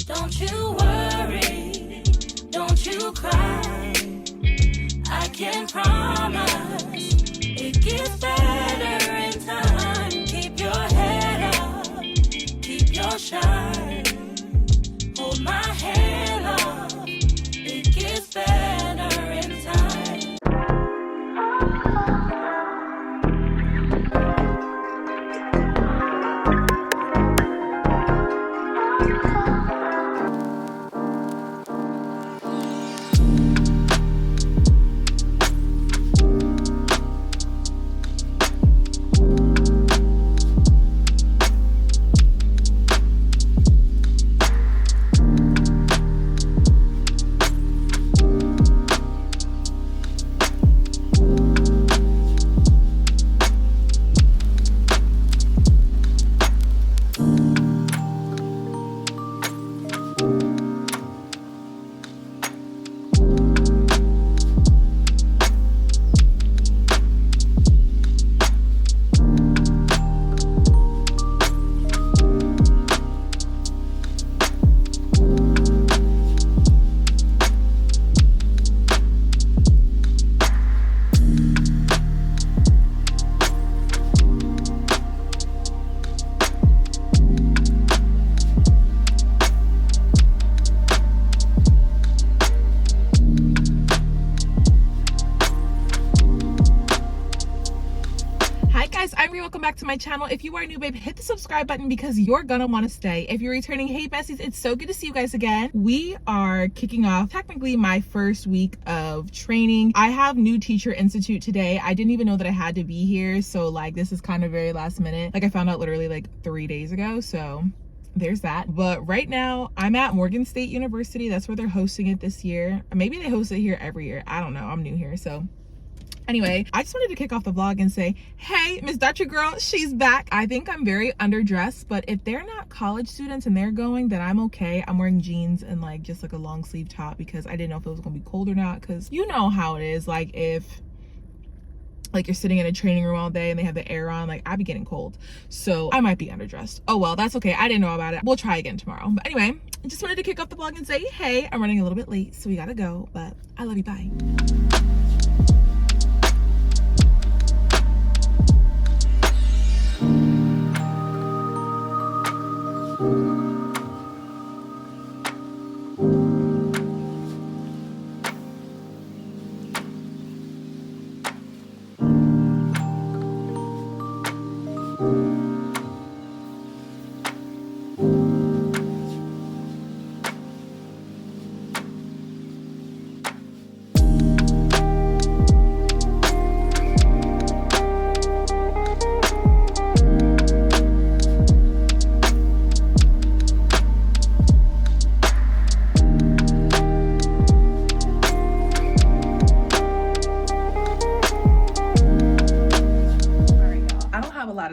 Don't you worry, don't you cry. I can promise it gets better in time. Keep your head up, keep your shine. Hold my hand up, it gets better in time. Welcome back to my channel. If you are new, babe, hit the subscribe button because you're gonna want to stay. If you're returning, hey besties, it's so good to see you guys again. We are kicking off technically my first week of training. I have new teacher institute today. I didn't even know that I had to be here, so like this is kind of very last minute. Like I found out literally like 3 days ago, so there's that. But right now I'm at Morgan State University. That's where they're hosting it this year. Maybe they host it here every year, I don't know, I'm new here. So anyway, I just wanted to kick off the vlog and say, hey, Miss Dutcher girl, she's back. I think I'm very underdressed, but if they're not college students and they're going, then I'm okay. I'm wearing jeans and like just like a long sleeve top because I didn't know if it was gonna be cold or not, because you know how it is. Like if like you're sitting in a training room all day and they have the air on, like I'd be getting cold. So I might be underdressed. Oh well, that's okay. I didn't know about it. We'll try again tomorrow. But anyway, I just wanted to kick off the vlog and say, hey, I'm running a little bit late, so we gotta go, but I love you, bye.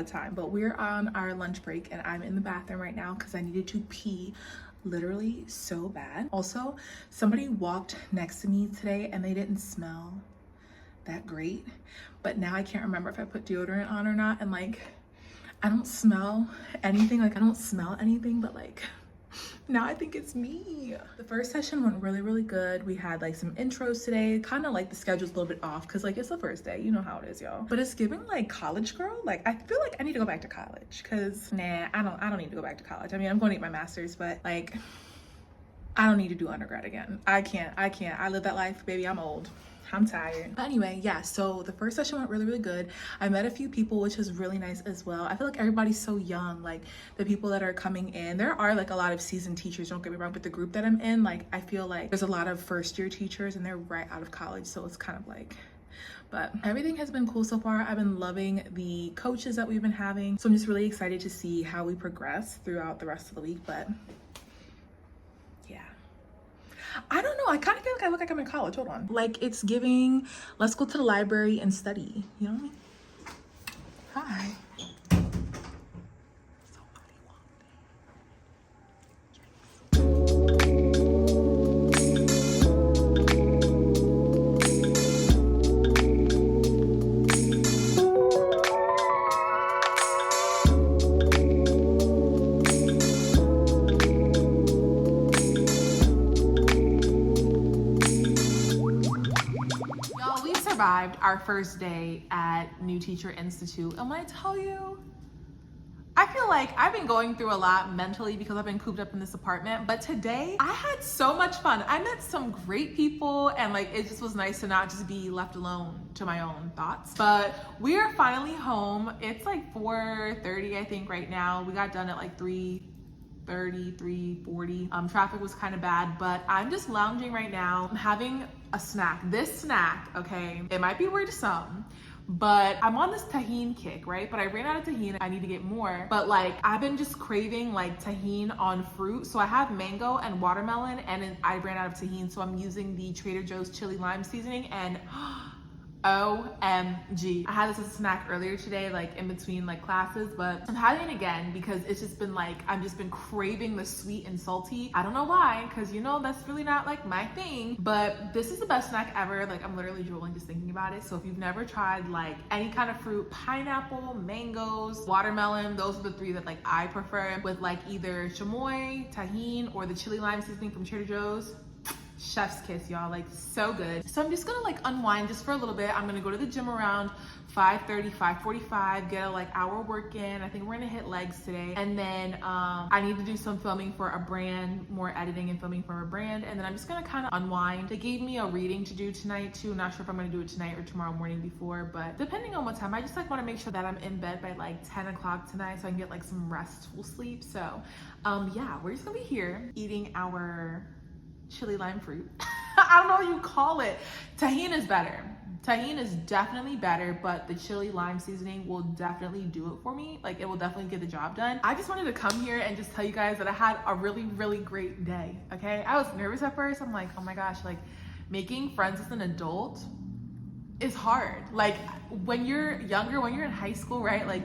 Time, but we're on our lunch break and I'm in the bathroom right now because I needed to pee literally so bad. Also, somebody walked next to me today and they didn't smell that great, but now I can't remember if I put deodorant on or not, and like I don't smell anything, like I don't smell anything, but like now I think it's me. The first session went really good. We had like some intros today, kind of like the schedule's a little bit off because like it's the first day, you know how it is, y'all, but it's giving like college girl. Like I feel like I need to go back to college because nah, I don't need to go back to college. I mean, I'm going to get my master's, but like I don't need to do undergrad again. I can't. I lived that life, baby. I'm old. I'm tired. But anyway, yeah, so the first session went really good. I met a few people, which was really nice as well. I feel like everybody's so young, like the people that are coming in. There are like a lot of seasoned teachers, don't get me wrong, but the group that I'm in, like I feel like there's a lot of first year teachers and they're right out of college, so it's kind of like, but everything has been cool so far. I've been loving the coaches that we've been having, so I'm just really excited to see how we progress throughout the rest of the week. But I don't know, I kind of feel like I look like I'm in college. Hold on. Like it's giving, let's go to the library and study. You know what I mean? Hi. arrived our first day at New Teacher Institute. And when I tell you, I feel like I've been going through a lot mentally because I've been cooped up in this apartment, but today I had so much fun. I met some great people and like it just was nice to not just be left alone to my own thoughts. But we are finally home. It's like 4:30 I think right now. We got done at like 3:30, 3:40. Traffic was kind of bad, but I'm just lounging right now. I'm having a snack. This snack, okay, it might be weird to some, but I'm on this tahini kick, right? But I ran out of tahini. I need to get more. But like, I've been just craving like tahini on fruit. So I have mango and watermelon and I ran out of tahini. So I'm using the Trader Joe's chili lime seasoning and OMG. I had this as a snack earlier today, like in between like classes, but I'm having it again because it's just been like, I've just been craving the sweet and salty. I don't know why, because you know, that's really not like my thing, but this is the best snack ever. Like I'm literally drooling just thinking about it. So if you've never tried like any kind of fruit, pineapple, mangoes, watermelon, those are the three that like I prefer with like either chamoy, tahini, or the chili lime seasoning from Trader Joe's. Chef's kiss, y'all, like so good. So I'm just gonna like unwind just for a little bit. I'm gonna go to the gym around 5:30, 5:45, get a like hour work in. I think we're gonna hit legs today. And then I need to do some filming for a brand, more editing and filming for a brand. And then I'm just gonna kind of unwind. They gave me a reading to do tonight too. Not sure if I'm gonna do it tonight or tomorrow morning before, but depending on what time, I just like wanna make sure that I'm in bed by like 10 o'clock tonight so I can get like some restful sleep. So yeah, we're just gonna be here eating our chili lime fruit. I don't know what you call it. Tahini is better. Tahini is definitely better, but the chili lime seasoning will definitely do it for me. Like it will definitely get the job done. I just wanted to come here and just tell you guys that I had a really, really great day, okay? I was nervous at first. I'm like, oh my gosh, like making friends as an adult is hard. Like when you're younger, when you're in high school, right? Like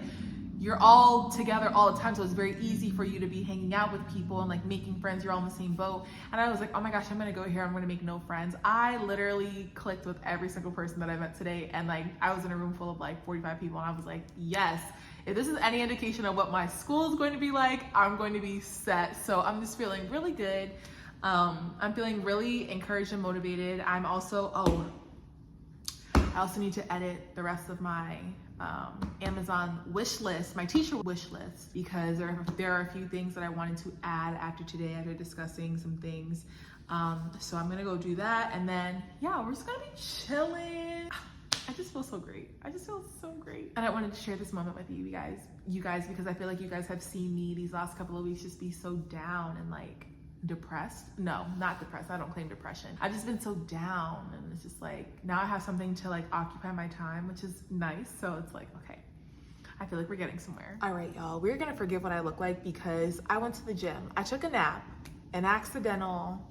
you're all together all the time, so it's very easy for you to be hanging out with people and like making friends. You're all in the same boat. And I was like, oh my gosh, I'm gonna go here, I'm gonna make no friends. I literally clicked with every single person that I met today, and like I was in a room full of like 45 people, and I was like, yes, if this is any indication of what my school is going to be like, I'm going to be set. So I'm just feeling really good. I'm feeling really encouraged and motivated. I'm also, I also need to edit the rest of my Amazon wish list, my teacher wish list, because there are a few things that I wanted to add after today, after discussing some things. So I'm gonna go do that, and then yeah, we're just gonna be chilling. I just feel so great. I just feel so great. And I wanted to share this moment with you guys, because I feel like you guys have seen me these last couple of weeks just be so down and like depressed. No, not depressed. I don't claim depression. I've just been so down, and it's just like now I have something to like occupy my time, which is nice. So it's like, okay, I feel like we're getting somewhere. All right, y'all, we're gonna forgive what I look like because I went to the gym. I took a nap, an accidental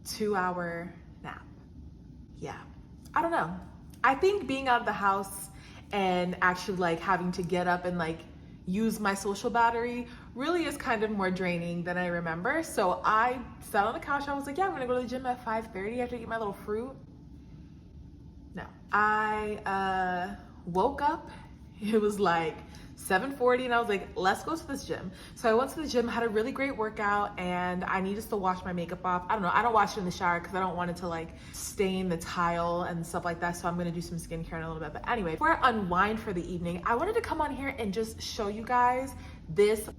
2-hour nap. Yeah, I don't know. I think being out of the house and actually like having to get up and like use my social battery really is kind of more draining than I remember. So I sat on the couch. I was like, yeah, I'm gonna go to the gym at 5:30 after I eat my little fruit. No, I woke up. It was like 7:40 and I was like, let's go to this gym. So I went to the gym, had a really great workout, and I needed to wash my makeup off. I don't know, I don't wash it in the shower because I don't want it to like stain the tile and stuff like that. So I'm gonna do some skincare in a little bit. But anyway, before I unwind for the evening, I wanted to come on here and just show you guys this.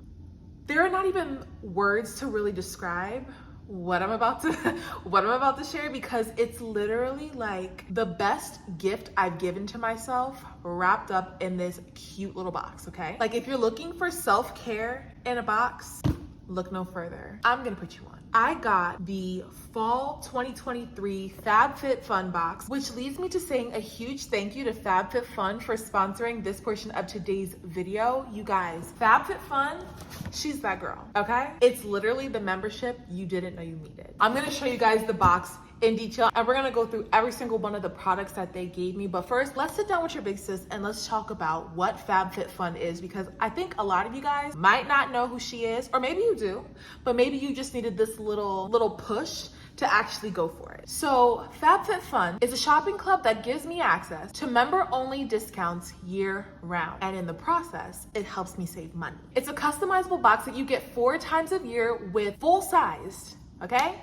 There are not even words to really describe what I'm about to share, because it's literally like the best gift I've given to myself wrapped up in this cute little box, okay? Like if you're looking for self-care in a box, look no further. I'm gonna put you on. I got the fall 2023 FabFitFun box, which leads me to saying a huge thank you to FabFitFun for sponsoring this portion of today's video. You guys, FabFitFun, she's that girl, okay? It's literally the membership you didn't know you needed. I'm gonna show you guys the box in detail, and we're gonna go through every single one of the products that they gave me. But first, let's sit down with your big sis and let's talk about what FabFitFun is, because I think a lot of you guys might not know who she is, or maybe you do, but maybe you just needed this little push to actually go for it. So FabFitFun is a shopping club that gives me access to member-only discounts year-round. And in the process, it helps me save money. It's a customizable box that you get 4 times a year with full-sized, okay?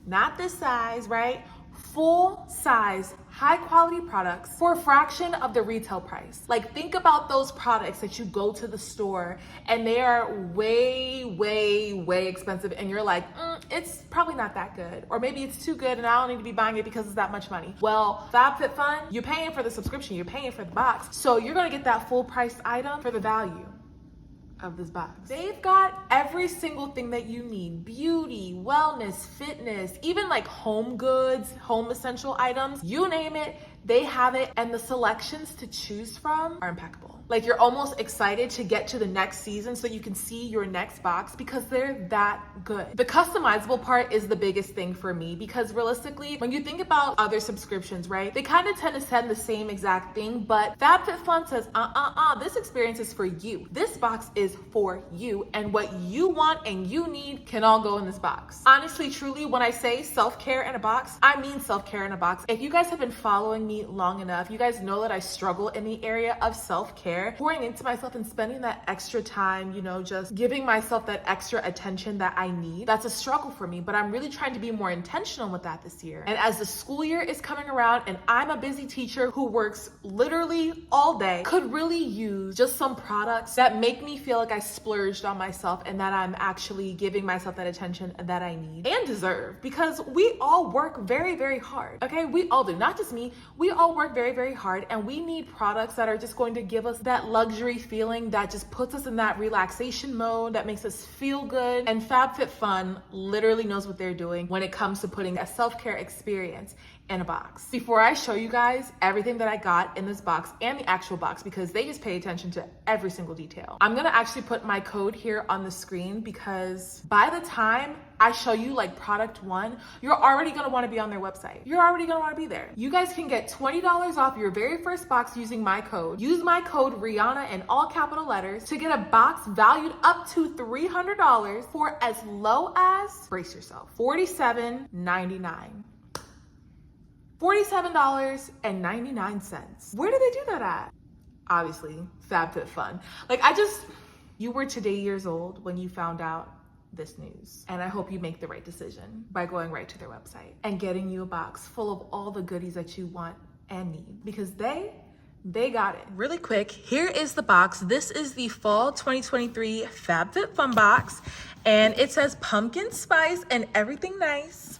Not this size, right? full-size, high-quality products for a fraction of the retail price. Like, think about those products that you go to the store and they are way, way, way expensive, and you're like, it's probably not that good, or maybe it's too good and I don't need to be buying it because it's that much money. Well, FabFitFun, you're paying for the subscription, you're paying for the box, so you're gonna get that full-priced item for the value of this box. They've got every single thing that you need: beauty, wellness, fitness, even like home goods, home essential items, you name it, they have it, and the selections to choose from are impeccable. Like, you're almost excited to get to the next season so you can see your next box because they're that good. The customizable part is the biggest thing for me because realistically, when you think about other subscriptions, right, they kind of tend to send the same exact thing, but FabFitFun says, this experience is for you. This box is for you, and what you want and you need can all go in this box. Honestly, truly, when I say self-care in a box, I mean self-care in a box. If you guys have been following me long enough, you guys know that I struggle in the area of self-care, pouring into myself and spending that extra time, you know, just giving myself that extra attention that I need. That's a struggle for me, but I'm really trying to be more intentional with that this year. And as the school year is coming around and I'm a busy teacher who works literally all day, could really use just some products that make me feel like I splurged on myself and that I'm actually giving myself that attention that I need and deserve, because we all work very, very hard. Okay, we all do, not just me. We all work very, very hard, and we need products that are just going to give us that luxury feeling that just puts us in that relaxation mode, that makes us feel good. And FabFitFun literally knows what they're doing when it comes to putting a self-care experience in a box. Before I show you guys everything that I got in this box and the actual box, because they just pay attention to every single detail, I'm gonna actually put my code here on the screen, because by the time I show you like product one, you're already gonna wanna be on their website. You're already gonna wanna be there. You guys can get $20 off your very first box using my code. Use my code Rihanna in all capital letters to get a box valued up to $300 for as low as, brace yourself, $47.99. $47.99. Where do they do that at? Obviously, FabFitFun. Like, you were today years old when you found out this news. And I hope you make the right decision by going right to their website and getting you a box full of all the goodies that you want and need, because they got it. Really quick, here is the box. This is the fall 2023 FabFitFun box, and it says pumpkin spice and everything nice.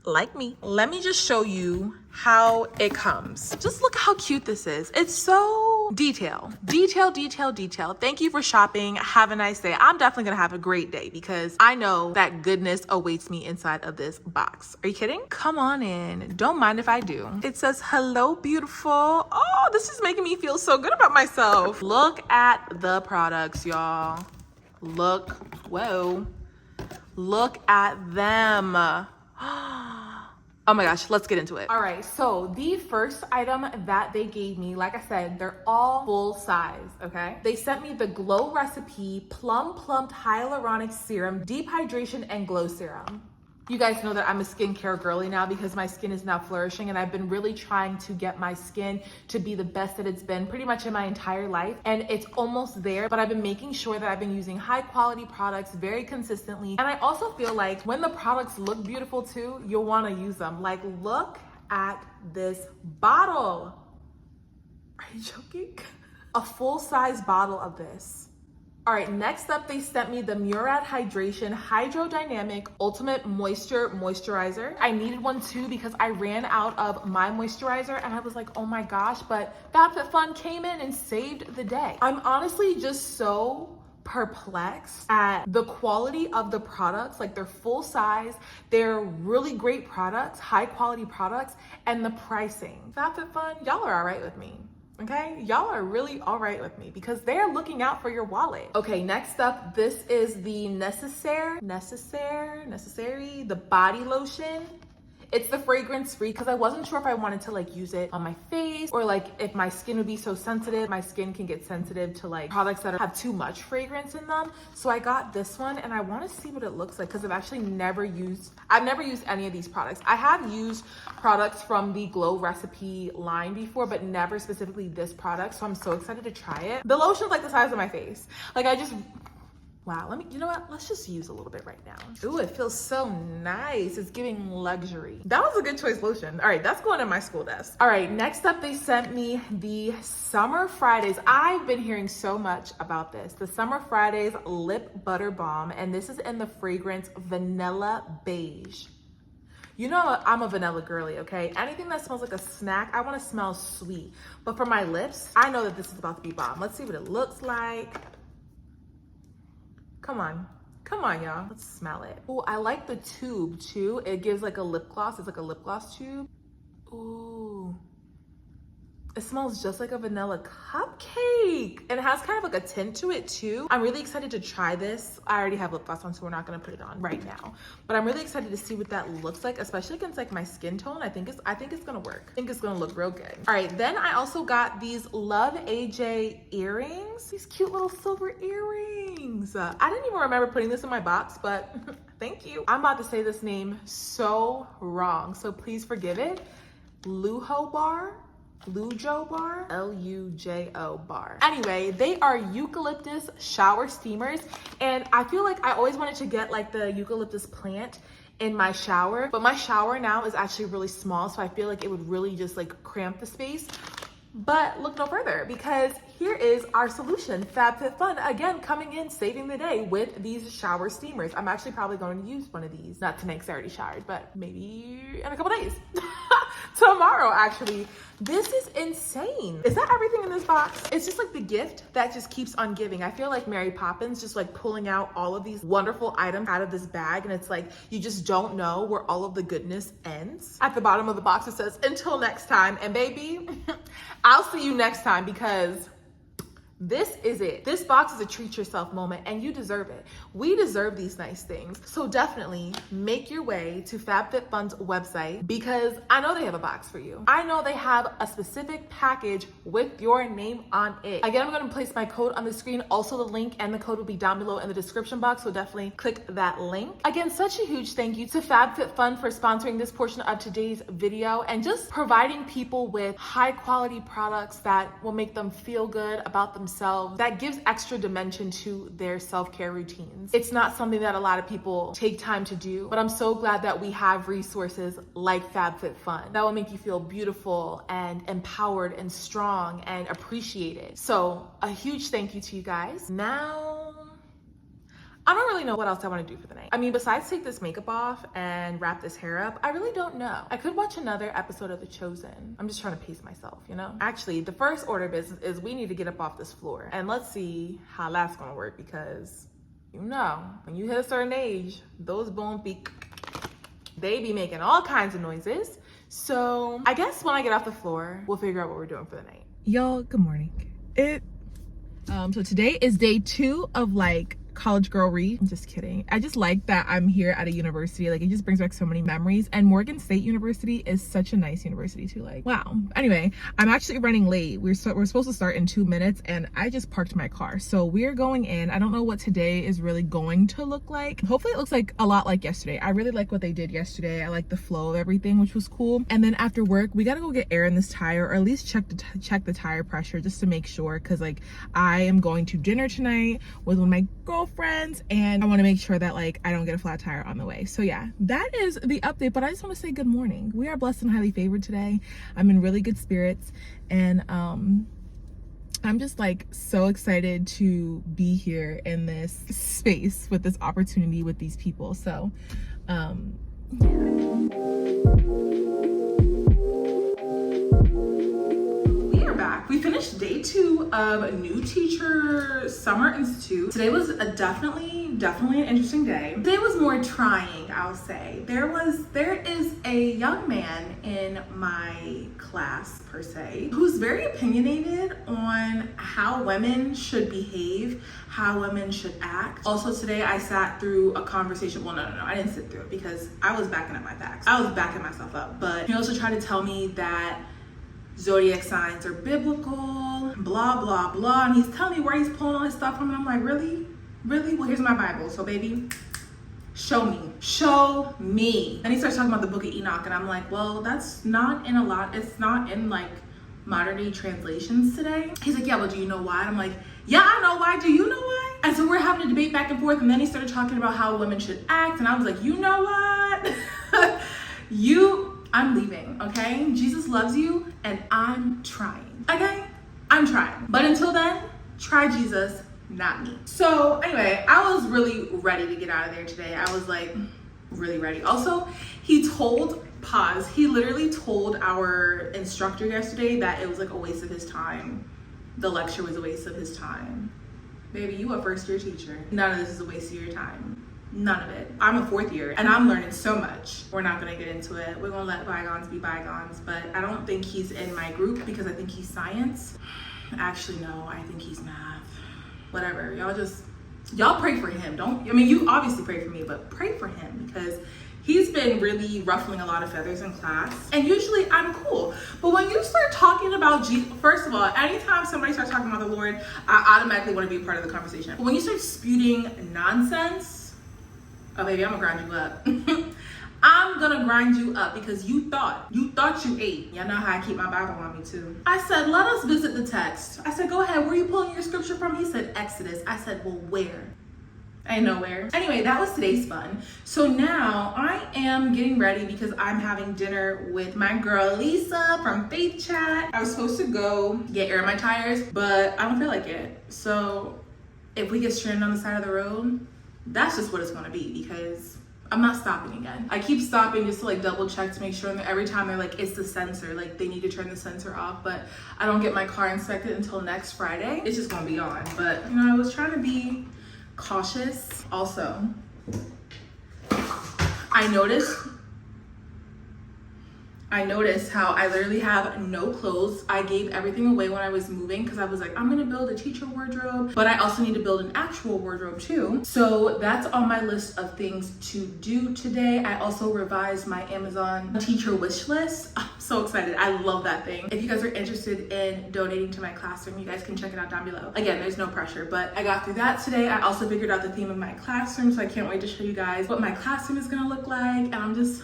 Like me. Let me just show you how it comes. Just look how cute this is. It's so detail. Thank you for shopping. Have a nice day. I'm definitely gonna have a great day because I know that goodness awaits me inside of this box. Are you kidding? Come on in. Don't mind if I do. It says, hello, beautiful. Oh, this is making me feel so good about myself. Look at the products, y'all. Whoa. Look at them. Oh my gosh, let's get into it. All right, so the first item that they gave me, like I said, they're all full size, okay? They sent me the Glow Recipe Plum Plumped Hyaluronic Serum, Deep Hydration and Glow Serum. You guys know that I'm a skincare girly now because my skin is now flourishing, and I've been really trying to get my skin to be the best that it's been pretty much in my entire life, and it's almost there, but I've been making sure that I've been using high quality products very consistently. And I also feel like when the products look beautiful too, you'll want to use them. Like, look at this bottle. Are you joking? A full-size bottle of this. All right, next up, they sent me the Murad Hydration Hydrodynamic Ultimate Moisturizer. I needed one too because I ran out of my moisturizer, and I was like, oh my gosh, but FabFitFun came in and saved the day. I'm honestly just so perplexed at the quality of the products. Like, they're full size, they're really great products, high quality products, and the pricing. FabFitFun, y'all are all right with me. Okay, y'all are really all right with me because they're looking out for your wallet. Okay, next up, this is the Necessary, the body lotion. It's the fragrance free because I wasn't sure if I wanted to like use it on my face, or like if my skin would be so sensitive. My skin can get sensitive to like products that have too much fragrance in them. So I got this one, and I want to see what it looks like because I've never used any of these products. I have used products from the Glow Recipe line before, but never specifically this product. So I'm so excited to try it. The lotion's like the size of my face. Like, Wow, you know what? Let's just use a little bit right now. Ooh, it feels so nice. It's giving luxury. That was a good choice lotion. All right, that's going in my school desk. All right, next up, they sent me the Summer Fridays. I've been hearing so much about this. The Summer Fridays Lip Butter Balm, and this is in the fragrance Vanilla Beige. You know I'm a vanilla girly, okay? Anything that smells like a snack, I wanna smell sweet. But for my lips, I know that this is about to be bomb. Let's see what it looks like. Come on, y'all. Let's smell it. Oh, I like the tube too. It gives like a lip gloss. It's like a lip gloss tube. Ooh. It smells just like a vanilla cupcake. And it has kind of like a tint to it too. I'm really excited to try this. I already have lip gloss on, so we're not gonna put it on right now. But I'm really excited to see what that looks like, especially against like my skin tone. I think it's gonna work. I think it's gonna look real good. All right, then I also got these Love AJ earrings. These cute little silver earrings. I didn't even remember putting this in my box, but thank you. I'm about to say this name so wrong, so please forgive it. Lujo Bar. Lujo bar. Anyway, they are eucalyptus shower steamers, and I feel like I always wanted to get like the eucalyptus plant in my shower, but my shower now is actually really small, so I feel like it would really just like cramp the space. But look no further, because here is our solution, FabFitFun, again coming in saving the day with these shower steamers. I'm actually probably going to use one of these, not tonight because I already showered, but maybe in a couple days. Tomorrow, actually. This is insane. Is that everything in this box? It's just like the gift that just keeps on giving. I feel like Mary Poppins just like pulling out all of these wonderful items out of this bag, and it's like you just don't know where all of the goodness ends. At the bottom of the box it says, until next time, and baby, I'll see you next time, because this is it. This box is a treat yourself moment, and you deserve it. We deserve these nice things. So definitely make your way to FabFitFun's website, because I know they have a box for you. I know they have a specific package with your name on it. Again, I'm gonna place my code on the screen. Also, the link and the code will be down below in the description box, so definitely click that link. Again, such a huge thank you to FabFitFun for sponsoring this portion of today's video and just providing people with high quality products that will make them feel good about themselves, that gives extra dimension to their self-care routines. It's not something that a lot of people take time to do, but I'm so glad that we have resources like FabFitFun that will make you feel beautiful and empowered and strong and appreciated. So a huge thank you to you guys. Now, I don't really know what else I want to do for the night. I mean, besides take this makeup off and wrap this hair up, I really don't know. I could watch another episode of The Chosen. I'm just trying to pace myself, you know? Actually, the first order of business is we need to get up off this floor. And let's see how that's gonna work, because you know, when you hit a certain age, those bones they be making all kinds of noises. So I guess when I get off the floor, we'll figure out what we're doing for the night. Y'all, good morning. So today is day 2 of like college girl read. I'm just kidding. I just like that I'm here at a university. Like, it just brings back so many memories, and Morgan State University is such a nice university too. Like, wow. Anyway, I'm actually running late. We're supposed to start in 2 minutes, and I just parked my car, so we're going in. I don't know what today is really going to look like. Hopefully it looks like a lot like yesterday. I really like what they did yesterday. I like the flow of everything, which was cool. And then after work, we gotta go get air in this tire, or at least check the tire pressure, just to make sure, because like I am going to dinner tonight with one of my girlfriends, and I want to make sure that like I don't get a flat tire on the way. So yeah, that is the update. But I just want to say good morning. We are blessed and highly favored today. I'm in really good spirits, and I'm just like so excited to be here in this space with this opportunity with these people. So yeah. Back. We finished day 2 of New Teacher Summer Institute. Today was definitely an interesting day. Today was more trying, I'll say. There is a young man in my class, per se, who's very opinionated on how women should behave, how women should act. Also today I sat through a conversation. Well, no, I didn't sit through it because I was backing up my facts. I was backing myself up. But he also tried to tell me that zodiac signs are biblical, blah, blah, blah. And he's telling me where he's pulling all his stuff from. And I'm like, really? Really? Well, here's my Bible. So baby, show me. Show me. Then he starts talking about the book of Enoch. And I'm like, well, that's not in a lot. It's not in like modern day translations today. He's like, yeah, well, do you know why? And I'm like, yeah, I know why. Do you know why? And so we're having a debate back and forth, and then he started talking about how women should act, and I was like, you know what? I'm leaving, okay? Jesus loves you, and I'm trying, okay? I'm trying. But until then, try Jesus, not me. So anyway, I was really ready to get out of there today. I was like, really ready. Also, he literally told our instructor yesterday that it was like a waste of his time. The lecture was a waste of his time. Baby, you a first year teacher. None of this is a waste of your time. None of it. I'm a fourth year and I'm learning so much. We're not gonna get into it. We're gonna let bygones be bygones, but I don't think he's in my group because I think he's science. Actually, no, I think he's math. Whatever, y'all pray for him. You obviously pray for me, but pray for him because he's been really ruffling a lot of feathers in class. And usually I'm cool. But when you start talking about Jesus, first of all, anytime somebody starts talking about the Lord, I automatically want to be a part of the conversation. But when you start spewing nonsense, oh baby, I'm gonna grind you up. I'm gonna grind you up because you thought you ate. Y'all know how I keep my Bible on me too. I said, let us visit the text. I said, go ahead, where are you pulling your scripture from? He said, Exodus. I said, well, where? I know where. Anyway, that was today's fun. So now I am getting ready because I'm having dinner with my girl Lisa from Faith Chat. I was supposed to go get air in my tires, but I don't feel like it. So if we get stranded on the side of the road, that's just what it's gonna be because I'm not stopping again. I keep stopping just to like double check to make sure that every time they're like, it's the sensor, like they need to turn the sensor off, but I don't get my car inspected until next Friday. It's just gonna be on. But you know, I was trying to be cautious. Also, I noticed how I literally have no clothes. I gave everything away when I was moving because I was like, I'm gonna build a teacher wardrobe, but I also need to build an actual wardrobe too. So that's on my list of things to do today. I also revised my Amazon teacher wish list. I'm so excited. I love that thing. If you guys are interested in donating to my classroom, you guys can check it out down below. Again, there's no pressure, but I got through that today. I also figured out the theme of my classroom, so I can't wait to show you guys what my classroom is gonna look like. And I'm just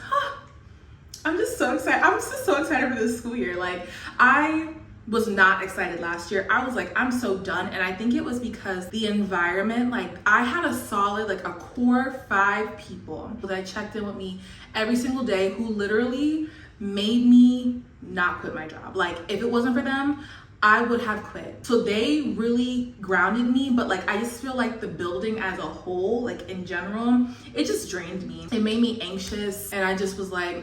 so excited. I'm just so excited for this school year. Like, I was not excited last year. I was like, I'm so done. And I think it was because the environment, like I had a solid, like a core 5 people that checked in with me every single day who literally made me not quit my job. Like if it wasn't for them, I would have quit. So they really grounded me, but like I just feel like the building as a whole, like in general, it just drained me. It made me anxious and I just was like,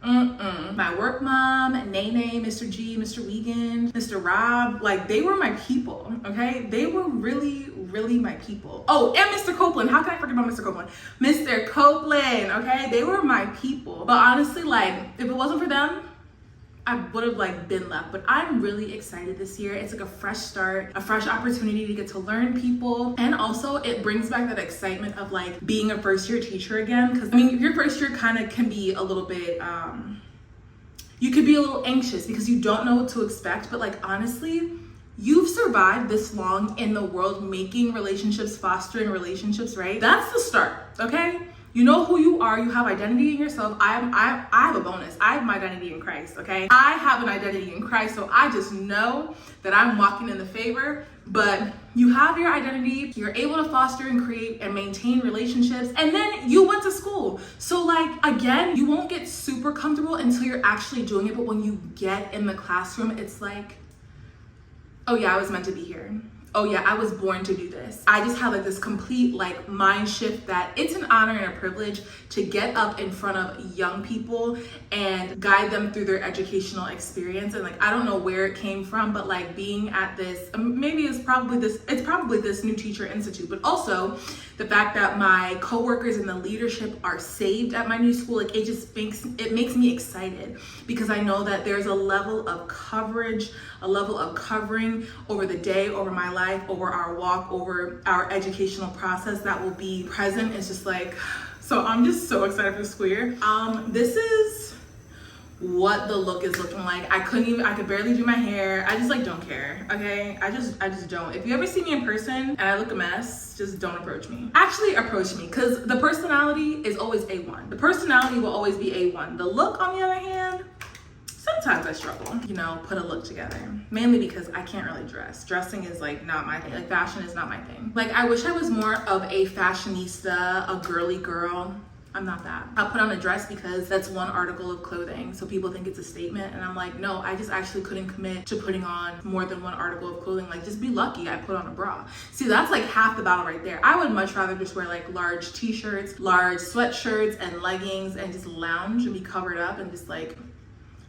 My work mom, Nene, Mr. G, Mr. Wiegand, Mr. Rob, like they were my people, okay? They were really, really my people. Oh, and Mr. Copeland, how can I forget about Mr. Copeland? Mr. Copeland, okay? They were my people. But honestly, like if it wasn't for them, I would have like been left. But I'm really excited this year. It's like a fresh start, a fresh opportunity to get to learn people. And also it brings back that excitement of like being a first year teacher again. Cause I mean, your first year kind of can be a little bit, you could be a little anxious because you don't know what to expect. But like, honestly, you've survived this long in the world, making relationships, fostering relationships, right? That's the start, okay? You know who you are, you have identity in yourself. I have a bonus. I have my identity in Christ, okay? I have an identity in Christ, so I just know that I'm walking in the favor, but you have your identity, you're able to foster and create and maintain relationships, and then you went to school. So like, again, you won't get super comfortable until you're actually doing it, but when you get in the classroom, it's like, oh yeah, I was meant to be here. Oh yeah, I was born to do this. I just had like this complete like mind shift that it's an honor and a privilege to get up in front of young people and guide them through their educational experience. And like, I don't know where it came from, but like being at this, maybe it's probably this new teacher institute, but also the fact that my coworkers and the leadership are saved at my new school, like it makes me excited because I know that there's a level of coverage, a level of covering over the day, over my life, over our walk, over our educational process that will be present. It's just like, so I'm just so excited for the school year. This is what the look is looking like. I could barely do my hair. I just like don't care, okay? I just don't. If you ever see me in person and I look a mess, just don't approach me. Actually approach me, because the personality is always A1. The personality will always be A1. The look, on the other hand, sometimes I struggle, you know, put a look together. Mainly because I can't really dress. Dressing is like not my thing. Like fashion is not my thing. Like I wish I was more of a fashionista, a girly girl. I'm not that. I'll put on a dress because that's one article of clothing, so people think it's a statement, and I'm like, no, I just actually couldn't commit to putting on more than one article of clothing. Like, just be lucky I put on a bra. See, that's like half the battle right there. I would much rather just wear like large t-shirts, large sweatshirts, and leggings, and just lounge and be covered up and just like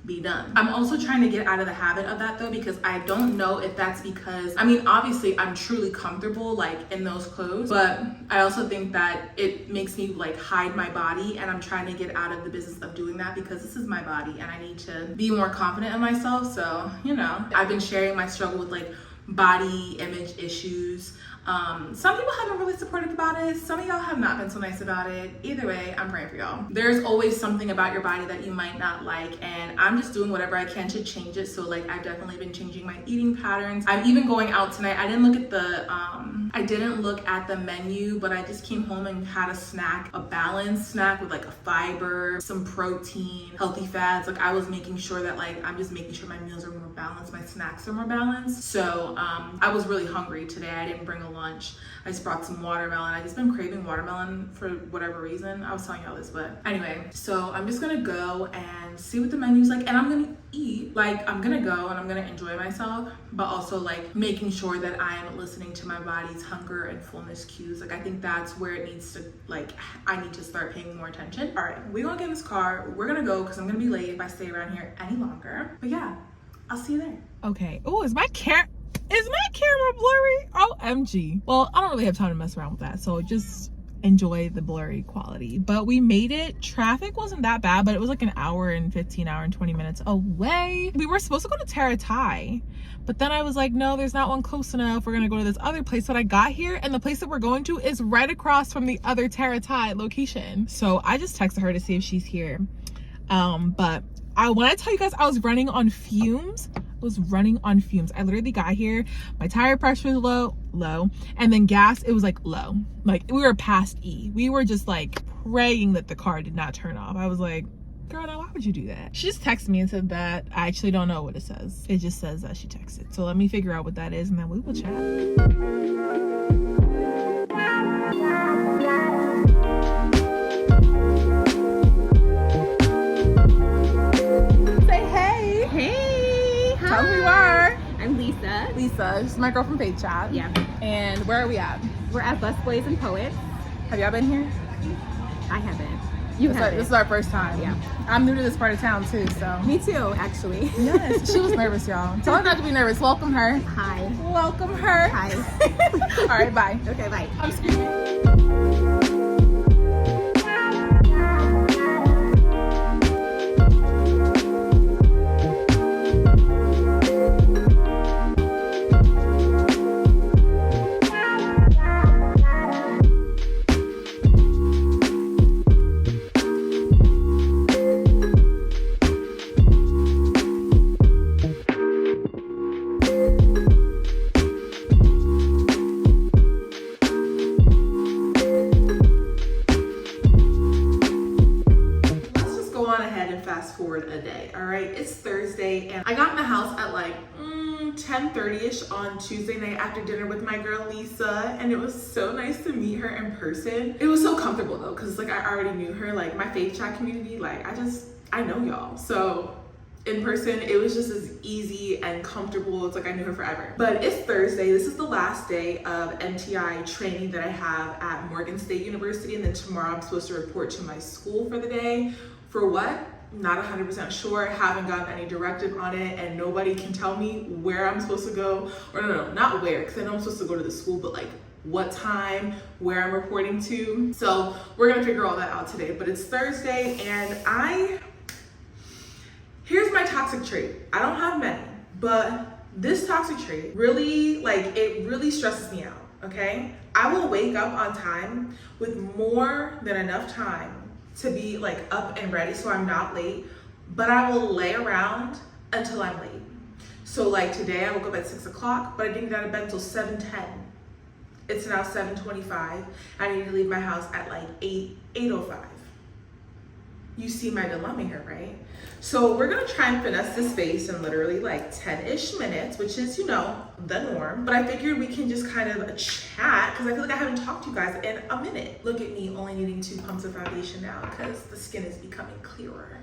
be done. I'm also trying to get out of the habit of that though, because I don't know if that's because, I mean, obviously I'm truly comfortable like in those clothes, but I also think that it makes me like hide my body, and I'm trying to get out of the business of doing that because this is my body and I need to be more confident in myself. So, you know, I've been sharing my struggle with like body image issues. Some people have been really supportive about it. Some of y'all have not been so nice about it. Either way, I'm praying for y'all. There's always something about your body that you might not like, and I'm just doing whatever I can to change it. So like I've definitely been changing my eating patterns. I'm even going out tonight. I didn't look at the menu, but I just came home and had a snack, a balanced snack with like a fiber, some protein, healthy fats. Like I was making sure that like I'm just making sure my meals are more balanced, my snacks are more balanced. So I was really hungry today. I didn't bring a lunch. I just brought some watermelon. I just been craving watermelon for whatever reason. I was telling y'all this, but anyway, so I'm just gonna go and see what the menu's like, and I'm gonna eat. Like I'm gonna go and I'm gonna enjoy myself, but also like making sure that I'm listening to my body's hunger and fullness cues. Like I think that's where it needs to, like I need to start paying more attention. All right, we're gonna get in this car. We're gonna go because I'm gonna be late if I stay around here any longer. But yeah, I'll see you there. Okay. Oh, is my camera blurry? OMG. Well, I don't really have time to mess around with that, so just enjoy the blurry quality. But we made it. Traffic wasn't that bad, but it was like an hour and 20 minutes away. We were supposed to go to Thai, but then I was like, no, there's not one close enough. We're gonna go to this other place. But I got here and the place that we're going to is right across from the other Thai location. So I just texted her to see if she's here. But when I tell you guys I was running on fumes, I literally got here, my tire pressure was low, and then gas, it was like low. Like we were past E. We were just like praying that the car did not turn off. I was like, girl, now why would you do that? She just texted me and said that. I actually don't know what it says. It just says that she texted. So let me figure out what that is and then we will chat. Tell them who you are. I'm Lisa. Lisa, this is my girl from Faith Chat. Yeah. And where are we at? We're at Busboys and Poets. Have y'all been here? I haven't. You haven't. This is our first time. Yeah. I'm new to this part of town too, so. Me too, actually. Yes, she was nervous, y'all. Tell her not to be nervous. Welcome her. Hi. Welcome her. Hi. All right, bye. Okay, bye. I'm screaming. A day. All right, it's Thursday and I got in the house at like 10:30ish on Tuesday night after dinner with my girl Lisa, and it was so nice to meet her in person. It was so comfortable though, because like I already knew her, like my Faith Chat community, like I know y'all, so in person it was just as easy and comfortable. It's like I knew her forever. But it's Thursday. This is the last day of NTI training that I have at Morgan State University, and then tomorrow I'm supposed to report to my school for the day. For what? Not 100% sure. Haven't gotten any directive on it, and nobody can tell me where I'm supposed to go, or no, not where, because I know I'm supposed to go to the school, but like what time, where I'm reporting to. So we're gonna figure all that out today. But it's Thursday, and here's my toxic trait. I don't have many, but this toxic trait really, like, it really stresses me out, okay? I will wake up on time with more than enough time to be like up and ready so I'm not late, but I will lay around until I'm late. So like today I woke up at 6 o'clock, but I didn't get out of bed until 7:10. It's now 7:25. I need to leave my house at like 8:05. you see my dilemma here, right? So we're gonna try and finesse this face in literally like 10-ish minutes, which is, you know, the norm. But I figured we can just kind of chat because I feel like I haven't talked to you guys in a minute. Look at me only needing 2 pumps of foundation now because the skin is becoming clearer.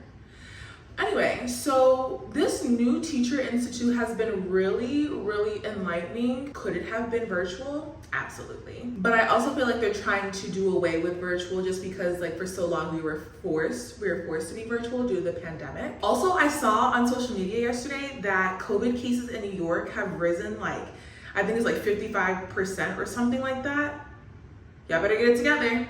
Anyway, so this new teacher institute has been really, really enlightening. Could it have been virtual? Absolutely. But I also feel like they're trying to do away with virtual just because like for so long we were forced to be virtual due to the pandemic. Also, I saw on social media yesterday that COVID cases in New York have risen like, I think it's like 55% or something like that. Y'all better get it together.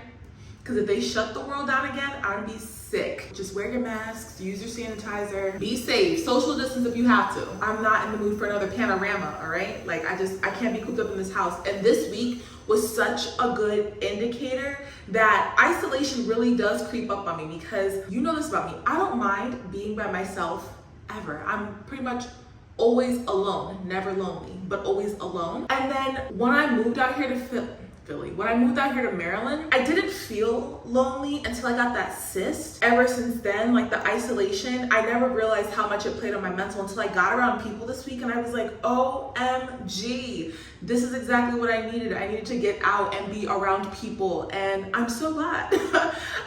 Because if they shut the world down again, I'm gonna be sick. Just wear your masks, use your sanitizer, be safe, social distance if you have to. I'm not in the mood for another panorama, all right? Like I can't be cooped up in this house. And this week was such a good indicator that isolation really does creep up on me because you know this about me. I don't mind being by myself ever. I'm pretty much always alone, never lonely, but always alone. And then when I moved out here to Philly. When I moved out here to Maryland, I didn't feel lonely until I got that cyst. Ever since then, like the isolation, I never realized how much it played on my mental until I got around people this week and I was like, OMG, this is exactly what I needed. I needed to get out and be around people and I'm so glad.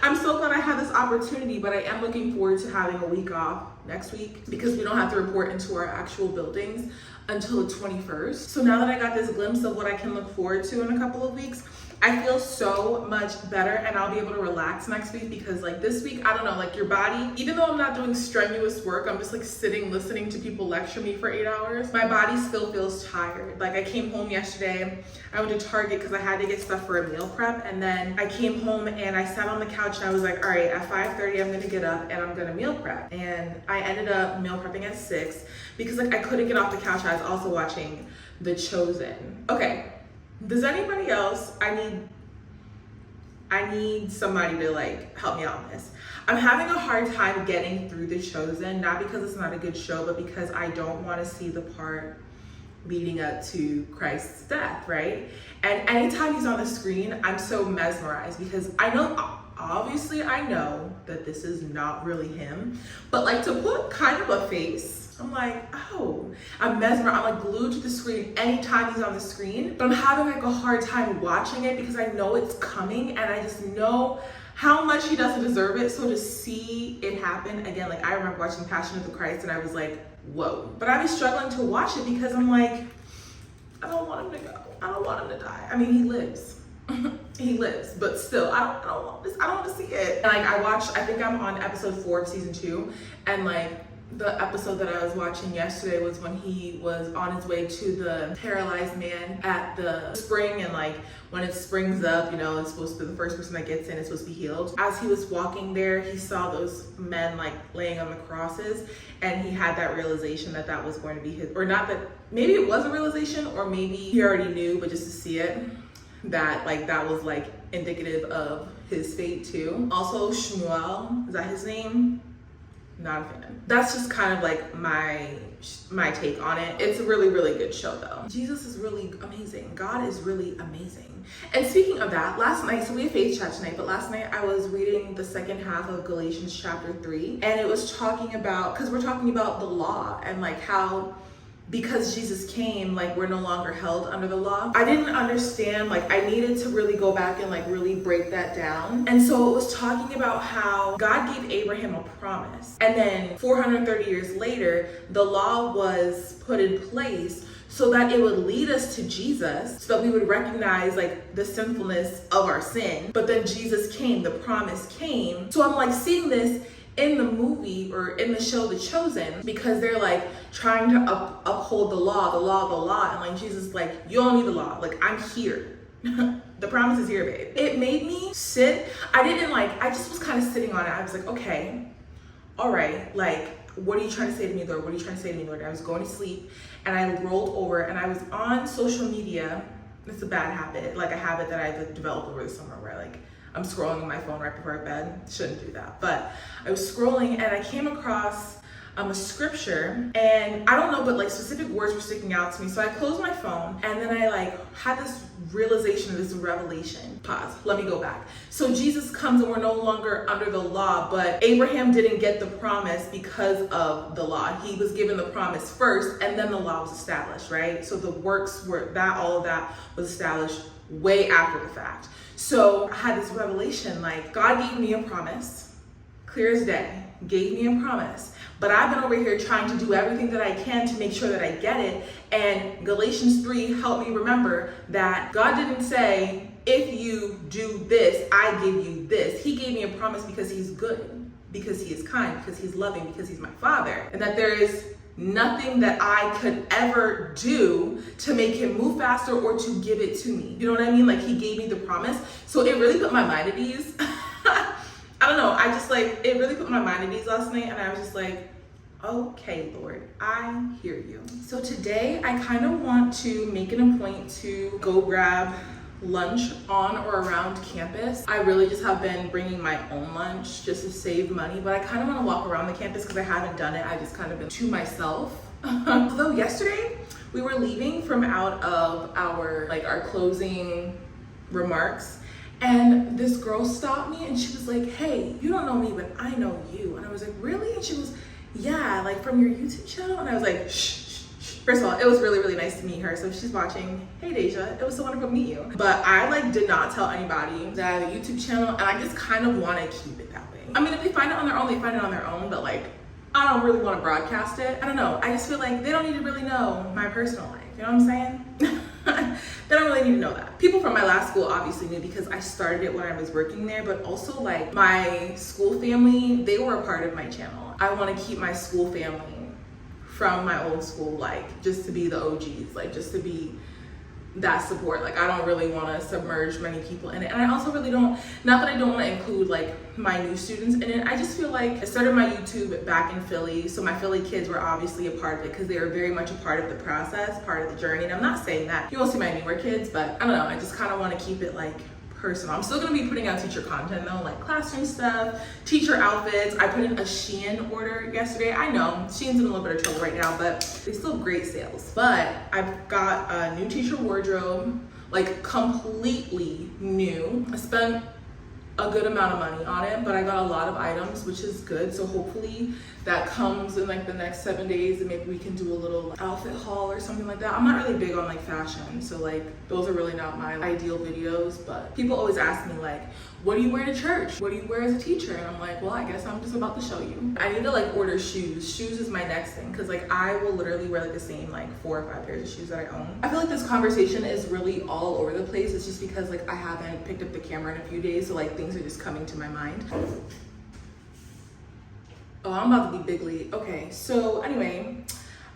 I'm so glad I had this opportunity, but I am looking forward to having a week off next week because we don't have to report into our actual buildings until the 21st. So now that I got this glimpse of what I can look forward to in a couple of weeks, I feel so much better and I'll be able to relax next week because like this week, I don't know, like your body, even though I'm not doing strenuous work, I'm just like sitting, listening to people lecture me for 8 hours, my body still feels tired. Like I came home yesterday, I went to Target because I had to get stuff for a meal prep and then I came home and I sat on the couch and I was like, all right, at 5:30, I'm gonna get up and I'm gonna meal prep. And I ended up meal prepping at 6 because like I couldn't get off the couch. I was also watching The Chosen. Okay. Does anybody else, I need somebody to like help me out on this. I'm having a hard time getting through The Chosen, not because it's not a good show, but because I don't want to see the part leading up to Christ's death, right? And anytime he's on the screen, I'm so mesmerized because I know, obviously I know that this is not really him, but like to put kind of a face, I'm like, oh, I'm mesmerized. I'm like glued to the screen anytime he's on the screen, but I'm having like a hard time watching it because I know it's coming and I just know how much he doesn't deserve it. So to see it happen again, like I remember watching Passion of the Christ and I was like, whoa. But I've been struggling to watch it because I'm like, I don't want him to go. I don't want him to die. I mean, he lives. He lives, but still, I don't want this. I don't want to see it. And like I think I'm on episode 4 of season 2 and like, the episode that I was watching yesterday was when he was on his way to the paralyzed man at the spring and like when it springs up, you know, it's supposed to be the first person that gets in is supposed to be healed. As he was walking there, he saw those men like laying on the crosses and he had that realization that that was going to be his, or not that, maybe it was a realization or maybe he already knew, but just to see it, that like that was like indicative of his fate too. Also, Shmuel, is that his name? Not a fan. That's just kind of like my take on it. It's a really, really good show though. Jesus is really amazing. God is really amazing. And speaking of that, last night, so we have faith chat tonight, but last night I was reading the second half of Galatians chapter 3 and it was talking about, because we're talking about the law and like how because Jesus came, like we're no longer held under the law. I didn't understand, like I needed to really go back and like really break that down. And so it was talking about how God gave Abraham a promise. And then 430 years later, the law was put in place so that it would lead us to Jesus, so that we would recognize like the sinfulness of our sin. But then Jesus came, the promise came. So I'm like seeing this in the movie or in the show The Chosen because they're like trying to uphold the law and like Jesus is like, you don't need the law, like I'm here. The promise is here, babe. It made me sit. I just was kind of sitting on it. I was like, okay, all right, like what are you trying to say to me, Lord? What are you trying to say to me, Lord? I was going to sleep and I rolled over and I was on social media. It's a bad habit, like a habit that I developed over the summer where like I'm scrolling on my phone right before bed. Shouldn't do that. But I was scrolling and I came across a scripture, and I don't know, but like specific words were sticking out to me. So I closed my phone, and then I like had this realization, this revelation. Pause, let me go back. So Jesus comes and we're no longer under the law, but Abraham didn't get the promise because of the law. He was given the promise first, and then the law was established, right? So the works were that, all of that was established way after the fact. So I had this revelation, like God gave me a promise, clear as day, gave me a promise. But I've been over here trying to do everything that I can to make sure that I get it. And Galatians 3 helped me remember that God didn't say, if you do this, I give you this. He gave me a promise because he's good, because he is kind, because he's loving, because he's my father. And that there is nothing that I could ever do to make him move faster or to give it to me. You know what I mean? Like he gave me the promise. So it really put my mind at ease. I don't know, I just like, it really put my mind at ease last night, and I was just like, okay, Lord, I hear you. So today I kind of want to make it a point to go grab lunch on or around campus. I really just have been bringing my own lunch just to save money, but I kind of want to walk around the campus because I haven't done it. I just kind of been to myself. Although yesterday we were leaving from out of our closing remarks, and this girl stopped me and she was like, hey, you don't know me, but I know you. And I was like, really? And she was, yeah, like from your YouTube channel? And I was like, shh. First of all, it was really, really nice to meet her. So if she's watching, hey Deja, it was so wonderful to meet you. But I did not tell anybody that I have a YouTube channel, and I just kind of want to keep it that way. I mean, if they find it on their own, they find it on their own, but like, I don't really want to broadcast it. I don't know. I just feel like they don't need to really know my personal life. You know what I'm saying? They don't really need to know that. People from my last school obviously knew because I started it when I was working there, but also like my school family, they were a part of my channel. I want to keep my school family from my old school, like just to be the OGs, like just to be that support. Like I don't really want to submerge many people in it, and I also really don't, not that I don't want to include like my new students in it. I just feel like I started my YouTube back in Philly, so my Philly kids were obviously a part of it because they were very much a part of the process, part of the journey. And I'm not saying that you won't see my newer kids, but I don't know, I just kind of want to keep it like personal. I'm still gonna be putting out teacher content though, like classroom stuff, teacher outfits. I put in a Shein order yesterday. I know Shein's in a little bit of trouble right now, but they still have great sales. But I've got a new teacher wardrobe, like completely new. I spent a good amount of money on it, but I got a lot of items, which is good. So hopefully that comes in like the next 7 days, and maybe we can do a little outfit haul or something like that. I'm not really big on like fashion, so like those are really not my ideal videos, but people always ask me like, what do you wear to church? What do you wear as a teacher? And I'm like, well, I guess I'm just about to show you. I need to like order shoes. Shoes is my next thing, because like I will literally wear like the same like 4 or 5 pairs of shoes that I own. I feel like this conversation is really all over the place. It's just because like I haven't picked up the camera in a few days, so like things are just coming to my mind. Oh, I'm about to be big league. Okay, so anyway,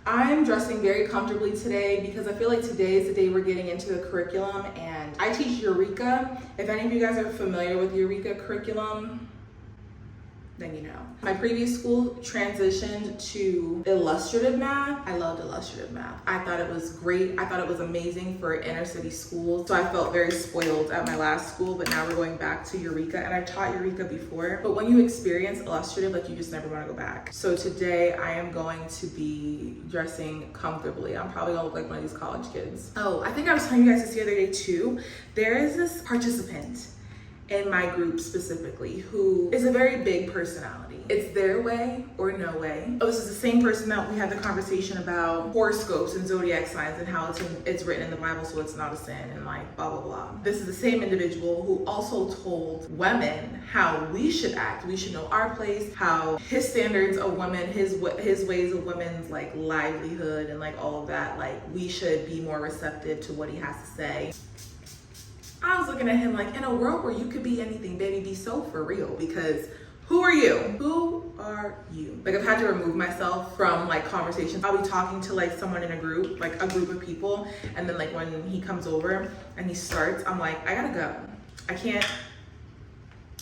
I'm dressing very comfortably today because I feel like today is the day we're getting into the curriculum, and I teach Eureka. If any of you guys are familiar with Eureka curriculum, then you know. My previous school transitioned to illustrative math. I loved illustrative math. I thought it was great. I thought it was amazing for inner city schools. So I felt very spoiled at my last school, but now we're going back to Eureka, and I've taught Eureka before. But when you experience illustrative, like you just never want to go back. So today I am going to be dressing comfortably. I'm probably gonna look like one of these college kids. Oh, I think I was telling you guys this the other day too. There is this participant in my group specifically who is a very big personality. It's their way or no way. Oh, this is the same person that we had the conversation about horoscopes and zodiac signs and how it's written in the Bible, so it's not a sin, and like blah blah blah. This is the same individual who also told women how we should act. We should know our place, how his standards of women, his ways of women's like livelihood and like all of that, like we should be more receptive to what he has to say. I was looking at him like, in a world where you could be anything, baby, be so for real, because who are you? Who are you? Like I've had to remove myself from like conversations. I'll be talking to like someone in a group, like a group of people, and then like when he comes over and he starts, I'm like, I gotta go.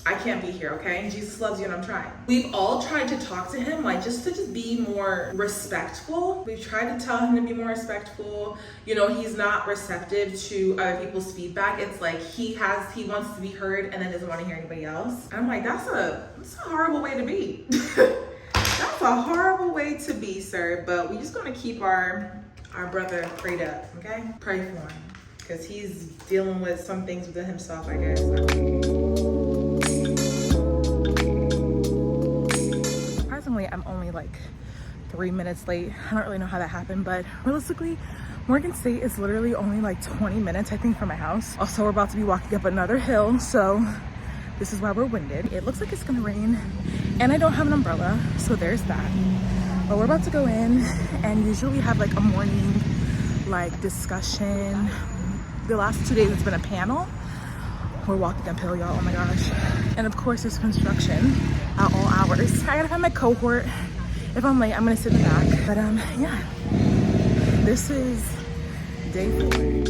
I can't be here, okay? Jesus loves you and I'm trying. We've all tried to talk to him, like just to be more respectful. We've tried to tell him to be more respectful. You know, he's not receptive to other people's feedback. It's like he wants to be heard and then doesn't want to hear anybody else. And I'm like, that's a horrible way to be. That's a horrible way to be, sir, but we're just gonna keep our brother prayed up, okay? Pray for him, because he's dealing with some things within himself, I guess. Surprisingly, I'm only like 3 minutes late. I don't really know how that happened, but realistically, Morgan State is literally only like 20 minutes, I think, from my house. Also, we're about to be walking up another hill, so this is why we're winded. It looks like it's gonna rain, and I don't have an umbrella, so there's that. But we're about to go in, and usually we have like a morning like discussion. The last 2 days it's been a panel. We're walking uphill, y'all, oh my gosh. And of course there's construction at all hours. I gotta find my cohort. If I'm late, I'm gonna sit in the back. But yeah, this is day 4.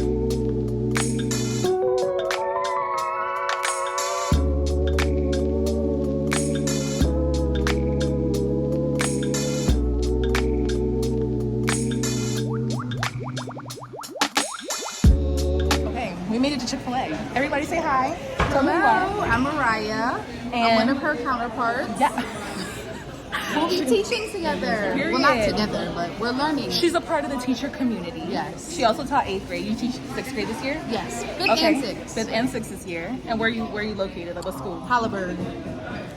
We made it to Chick-fil-A. Everybody say hi. Hello, I'm Mariah. I'm one of her counterparts. Yeah. We'll be teaching together. Period. Well, not together, but we're learning. She's a part of the teacher community. Yes. She also taught 8th grade. You teach 6th grade this year? Yes. 5th and 6th. 5th and 6th this year. And where are you located? Like what school? Hollywood.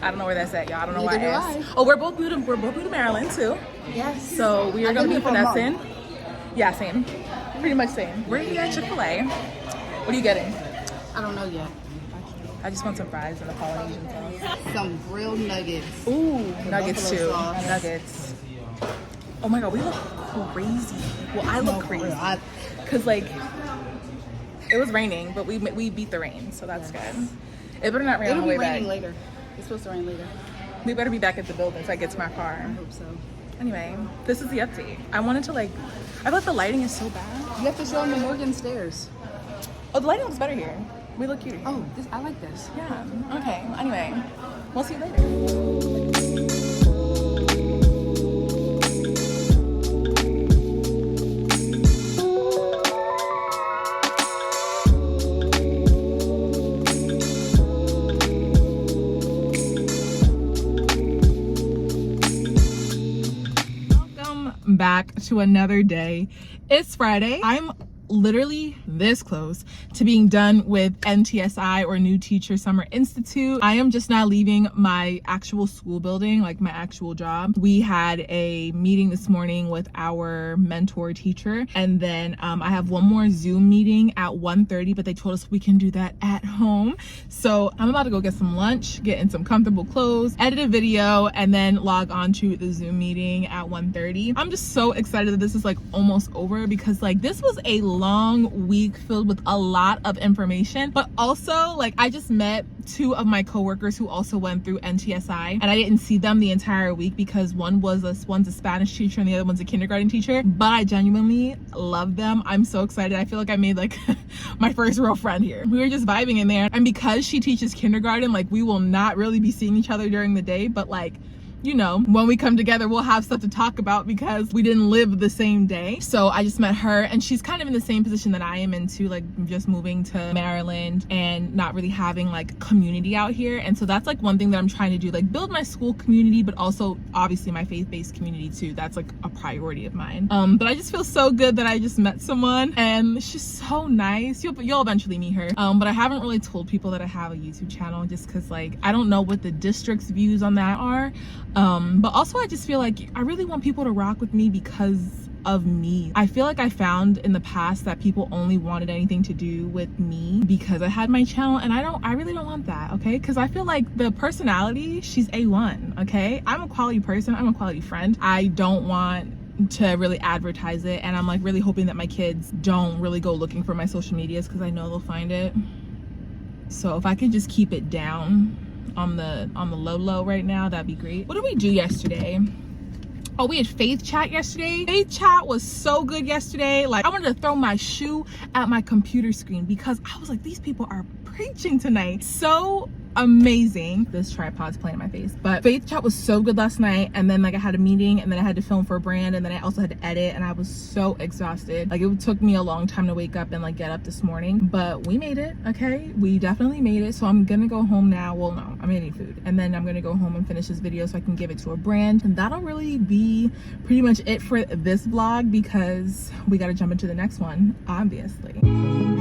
I don't know where that's at, y'all. I don't know Neither why I do asked. I. Oh, we're both new to Maryland too. Yes. So we are gonna be I've been here for a finessing. month. Yeah, same. Pretty much same. We're here at Chick-fil-A. What are you getting? I don't know yet. I just want some fries and a Polynesian sauce. Some grilled nuggets. Ooh, nuggets buffalo too. sauce. Nuggets. Oh my god, we look crazy. Well, I look crazy. Cause like it was raining, but we beat the rain, so that's good. It better not rain on It'll the way be raining back. later. It's supposed to rain later. We better be back at the building so I get to my car. I hope so. Anyway, this is the update. I wanted to I thought the lighting is so bad. You have to show them the Morgan stairs. Oh, the lighting looks better here. We look cute. Oh, I like this. Yeah. Okay. Anyway, we'll see you later. Welcome back to another day. It's Friday. I'm literally this close to being done with NTSI, or New Teacher Summer Institute. I am just now leaving my actual school building, like my actual job. We had a meeting this morning with our mentor teacher, and then I have one more Zoom meeting at 1:30, but they told us we can do that at home. So I'm about to go get some lunch, get in some comfortable clothes, edit a video, and then log on to the Zoom meeting at 1:30. I'm just so excited that this is like almost over, because like this was a long week filled with a lot of information, but also like I just met 2 of my coworkers who also went through NTSI, and I didn't see them the entire week because one's a Spanish teacher and the other one's a kindergarten teacher, but I genuinely love them. I'm so excited. I feel like I made like my first real friend here. We were just vibing in there, and because she teaches kindergarten, like we will not really be seeing each other during the day, but like, you know, when we come together, we'll have stuff to talk about because we didn't live the same day. So I just met her, and she's kind of in the same position that I am into, like just moving to Maryland and not really having like community out here. And so that's like one thing that I'm trying to do, like build my school community, but also obviously my faith-based community too. That's like a priority of mine. But I just feel so good that I just met someone, and she's so nice. You'll eventually meet her. But I haven't really told people that I have a YouTube channel, just because like I don't know what the district's views on that are. But also I just feel like I really want people to rock with me because of me. I feel like I found in the past that people only wanted anything to do with me because I had my channel, and I really don't want that, okay? Because I feel like the personality, she's A1, okay? I'm a quality person, I'm a quality friend. I don't want to really advertise it, and I'm like really hoping that my kids don't really go looking for my social medias because I know they'll find it. So if I could just keep it down on the low right now, that'd be great. What did we do yesterday? Oh, we had faith chat yesterday. Faith chat was so good yesterday. Like I wanted to throw my shoe at my computer screen because I was like, these people are preaching tonight. So amazing. This tripod's playing in my face. But Faith Chat was so good last night, and then like I had a meeting, and then I had to film for a brand, and then I also had to edit, and I was so exhausted. Like it took me a long time to wake up and like get up this morning, but we made it. Okay, we definitely made it. So I'm gonna go home now. Well, no, I'm eating food, and then I'm gonna go home and finish this video so I can give it to a brand, and that'll really be pretty much it for this vlog, because we got to jump into the next one, obviously.